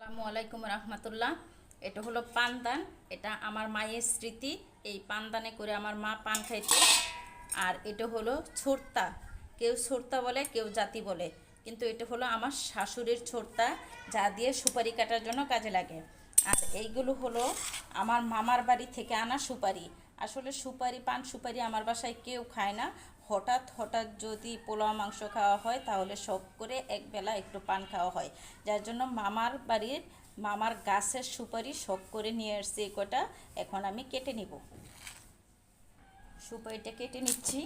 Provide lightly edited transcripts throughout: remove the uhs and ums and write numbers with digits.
আসসালামু আলাইকুম রহমতুল্লাহ। এটা হলো পানদান। এটা আমার মায়ের স্মৃতি। এই পানদানে করে আমার মা পান খাইতো। আর এটা হলো ছোরতা। কেউ ছোরতা বলে, কেউ জাতি বলে, কিন্তু এটা হলো আমার শাশুড়ির ছোরতা, যা দিয়ে সুপারি কাটার জন্য কাজে লাগে। আর এইগুলো হলো আমার মামার বাড়ি থেকে আনা সুপারি। আসলে সুপারি, পান সুপারি আমার বাসায় কেউ খায় না। হঠাৎ হঠাৎ যদি পোলাও মাংস খাওয়া হয় তাহলে শখ করে একবেলা একটু পান খাওয়া হয়, যার জন্য মামার গাছের সুপারি শখ করে নিয়ে আসছি। এই কটা এখন আমি কেটে নিব। সুপারিটা কেটে নিচ্ছি।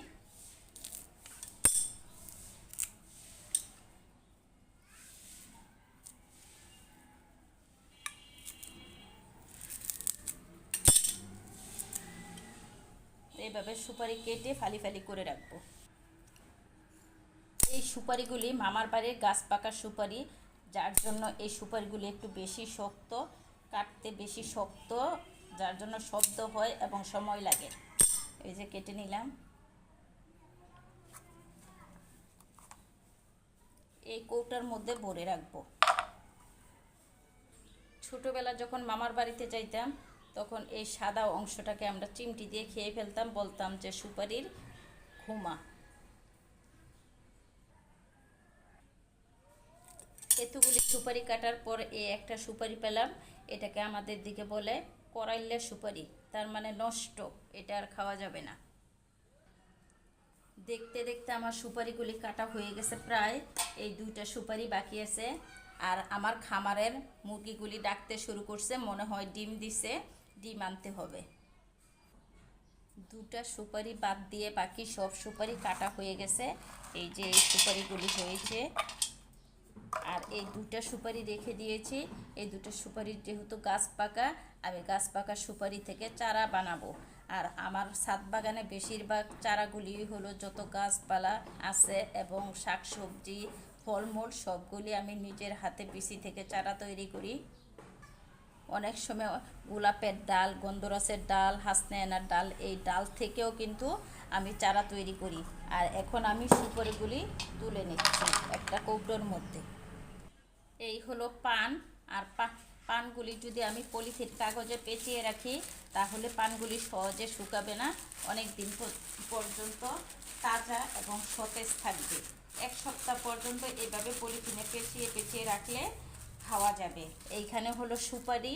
এইভাবে সুপারি কেটে ফালি ফালি করে রাখবো। এই সুপারিগুলি মামার বাড়ির গাছ পাকা সুপারি, যার জন্য এই সুপারিগুলি একটু বেশি শক্ত, কাটতে বেশি শক্ত, যার জন্য শব্দ হয় এবং সময় লাগে। এই যে কেটে নিলাম। এই কৌটার মধ্যে ভরে রাখবো। ছোটোবেলা যখন মামার বাড়িতে যাইতাম তখন এই সাদা অংশটাকে আমরা চিমটি দিয়ে খেয়ে ফেলতাম, বলতাম যে সুপারির খুমা। এতগুলি সুপারি কাটার পর একটা সুপারি পেলাম। এটাকে আমাদের দিকে বলে করাইল্লা সুপারি, তার মানে নষ্ট, এটা আর খাওয়া যাবে না। দেখতে দেখতে আমার সুপারিগুলি কাটা হয়ে গেছে প্রায়। এই দুইটা সুপারি বাকি আছে। আর আমার খামারের মুরগিগুলি ডাকতে শুরু করছে, মনে হয় ডিম দিছে, ডিম আনতে হবে। দুটা সুপারি বাদ দিয়ে বাকি সব সুপারি কাটা হয়ে গেছে। এই যে এই সুপারিগুলি হয়েছে। আর এই দুটা সুপারি রেখে দিয়েছি। এই দুটো সুপারি যেহেতু গাছ পাকা, আমি গাছ পাকা সুপারি থেকে চারা বানাবো। আর আমার ছাদ বাগানে বেশিরভাগ চারাগুলি হলো যত গাছপালা আছে এবং শাকসবজি, ফলমূল সবগুলি আমি নিজের হাতে বিচি থেকে চারা তৈরি করি। অনেক সময় গোলাপের ডাল, গন্ধরাসের ডাল, হাসনায়নার ডাল, এই ডাল থেকেও কিন্তু আমি চারা তৈরি করি। আর এখন আমি সুপারিগুলি তুলে নিচ্ছি একটা কৌটোর মধ্যে। এই হলো পান। আর পানগুলি যদি আমি পলিথিন কাগজে পেঁচিয়ে রাখি তাহলে পানগুলি সহজে শুকাবে না, অনেক দিন পর্যন্ত তাজা এবং সতেজ থাকবে। এক সপ্তাহ পর্যন্ত এইভাবে পলিথিনে পেঁচিয়ে পেঁচিয়ে রাখলে খাওয়া যাবে। এইখানে হলো সুপারি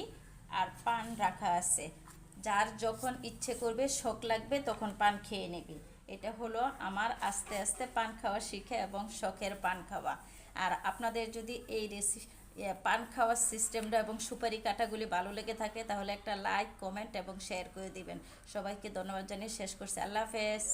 আর পান রাখা আছে। যার যখন ইচ্ছে করবে, শখ লাগবে, তখন পান খেয়ে নেবে। এটা হলো আমার আস্তে আস্তে পান খাওয়া শিখে এবং শখের পান খাওয়া। আর আপনাদের যদি এই পান খাওয়ার সিস্টেমটা এবং সুপারি কাটাগুলি ভালো লেগে থাকে তাহলে একটা লাইক, কমেন্ট এবং শেয়ার করে দিবেন। সবাইকে ধন্যবাদ জানিয়ে শেষ করছি। আল্লাহ হাফেজ।